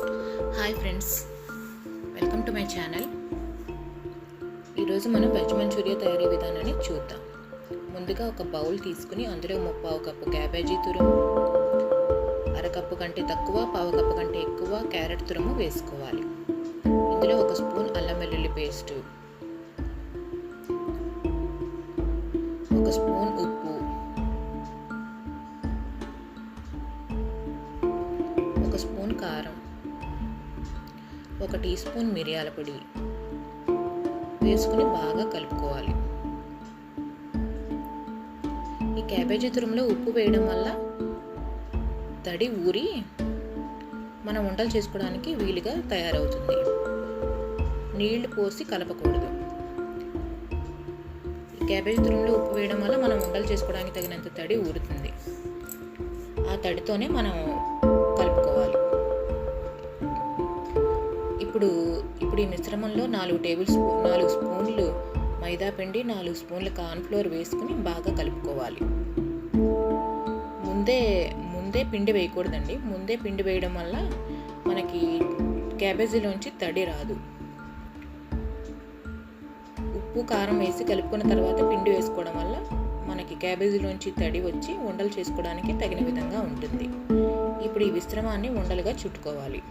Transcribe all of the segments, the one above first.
Hi friends, welcome to my channel. ఈరోజు మనం veg Manchuria తయారీ విధానాన్ని చూద్దాం. ముందుగా ఒక బౌల్ తీసుకుని అందులో 1/4 కప్పు క్యాబేజీ తురుము, అరకప్పు కంటే తక్కువ, పావు కప్పు కంటే ఎక్కువ క్యారెట్ తురుము వేసుకోవాలి. ఇందులో 1 స్పూన్ అల్లం వెల్లుల్లి పేస్టు, 1 స్పూన్ ఉప్పు, 1 స్పూన్ కారం, 1 టీ స్పూన్ మిరియాల పొడి వేసుకుని బాగా కలుపుకోవాలి. ఈ క్యాబేజీ తురుములో ఉప్పు వేయడం వల్ల తడి ఊరి మనం వంటలు చేసుకోవడానికి వీలుగా తయారవుతుంది. నీళ్లు పోసి కలపకూడదు. ఈ క్యాబేజీ తురుములో ఉప్పు వేయడం వల్ల మనం వంటలు చేసుకోవడానికి తగినంత తడి ఊరుతుంది. ఆ తడితోనే మనం కలుపుకోవాలి. ఇప్పుడు ఈ మిశ్రమంలో 4 స్పూన్లు మైదా పిండి, 4 స్పూన్లు కార్న్ఫ్లోర్ వేసుకుని బాగా కలుపుకోవాలి. ముందే పిండి వేయకూడదండి. ముందే పిండి వేయడం వల్ల మనకి క్యాబేజీలోంచి తడి రాదు. ఉప్పు కారం వేసి కలుపుకున్న తర్వాత పిండి వేసుకోవడం వల్ల మనకి క్యాబేజీలోంచి తడి వచ్చి ఉండలు చేసుకోవడానికి తగిన విధంగా ఉంటుంది. ఇప్పుడు ఈ మిశ్రమాన్ని ఉండలుగా చుట్టుకోవాలి.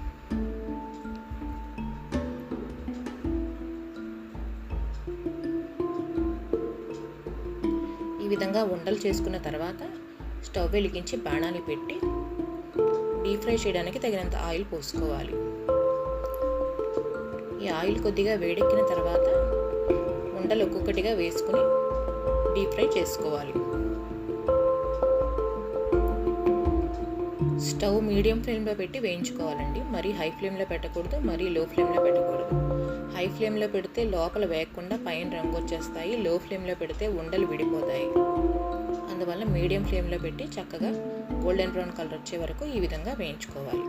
ఈ విధంగా ఉండలు చేసుకున్న తర్వాత స్టవ్ వెలిగించి బాణాన్ని పెట్టి డీప్ ఫ్రై చేయడానికి తగినంత ఆయిల్ పోసుకోవాలి. ఈ ఆయిల్ కొద్దిగా వేడెక్కిన తర్వాత ఉండలు ఒక్కొక్కటిగా వేసుకుని డీప్ ఫ్రై చేసుకోవాలి. స్టవ్ మీడియం ఫ్లేమ్లో పెట్టి వేయించుకోవాలండి. మరీ హై ఫ్లేమ్లో పెట్టకూడదు, మరీ లో ఫ్లేమ్లో పెట్టకూడదు. హై ఫ్లేమ్లో పెడితే లోపల వేగకుండా పైన రంగు వచ్చేస్తాయి. లో ఫ్లేమ్లో పెడితే ఉండలు విడిపోతాయి. అందువల్ల మీడియం ఫ్లేమ్లో పెట్టి చక్కగా గోల్డెన్ బ్రౌన్ కలర్ వచ్చే వరకు ఈ విధంగా వేయించుకోవాలి.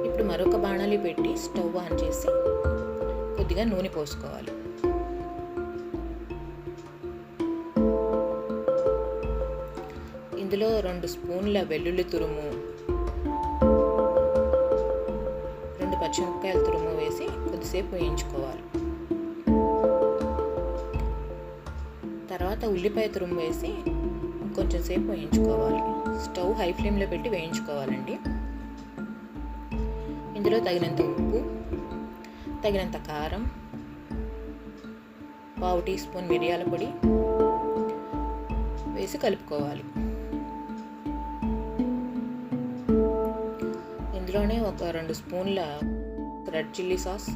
ఇప్పుడు మరొక బాణలి పెట్టి స్టవ్ ఆన్ చేసి కొద్దిగా నూనె పోసుకోవాలి. ఇందులో 2 స్పూన్ల వెల్లుల్లి తురుము, 2 పచ్చిమిరపకాయల తురుము వేసి కొద్దిసేపు వేయించుకోవాలి. తర్వాత ఉల్లిపాయ తురుము వేసి కొంచెం సేపు వేయించుకోవాలి. స్టవ్ హై ఫ్లేమ్లో పెట్టి వేయించుకోవాలండి. ఇందులో తగినంత ఉప్పు, తగినంత కారం, పావు టీ స్పూన్ మిరియాల పొడి వేసి కలుపుకోవాలి. ఇందులోనే ఒక 2 స్పూన్ల red chilli sauce,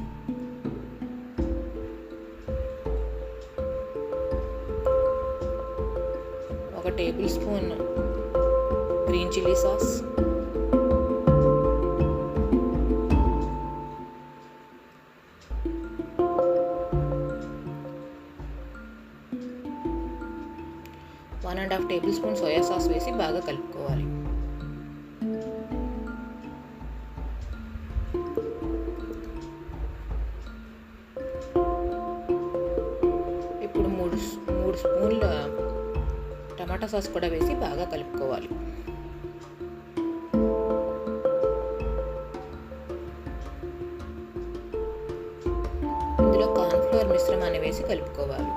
1 table spoon green chilli sauce, 1½ table spoon soya sauce వేసి బాగా కలుపుకోవాలి. ఇప్పుడు 3 స్పూన్ల టమాటా సాస్ కూడా వేసి బాగా కలుపుకోవాలి. ఇందులో కార్న్ఫ్లోర్ మిశ్రమాన్ని వేసి కలుపుకోవాలి.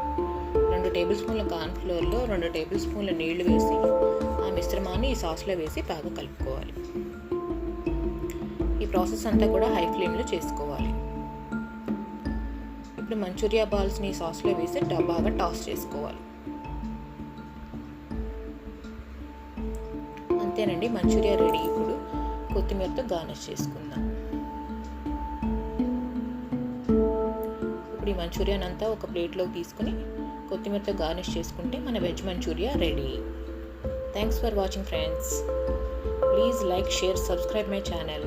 2 టేబుల్ స్పూన్ల కార్న్ఫ్లోర్లో 2 టేబుల్ స్పూన్ల నీళ్లు వేసి ఆ మిశ్రమాన్ని ఈ సాస్లో వేసి బాగా కలుపుకోవాలి. ఈ ప్రాసెస్ అంతా కూడా హై ఫ్లేమ్లో చేసుకోవాలి. ఇప్పుడు మంచూరియా బాల్స్ని ఈ సాస్లో వేసి బాగా టాస్ చేసుకోవాలి. అంతేనండి, మంచూరియా రెడీ. ఇప్పుడు కొత్తిమీరతో గార్నిష్ చేసుకుందాం. ఇప్పుడు ఈ మంచూరియాన్ అంతా ఒక ప్లేట్లోకి తీసుకుని కొత్తిమీరతో గార్నిష్ చేసుకుంటే మన veg Manchuria ready. Thanks for watching friends. Please like, share, subscribe my channel.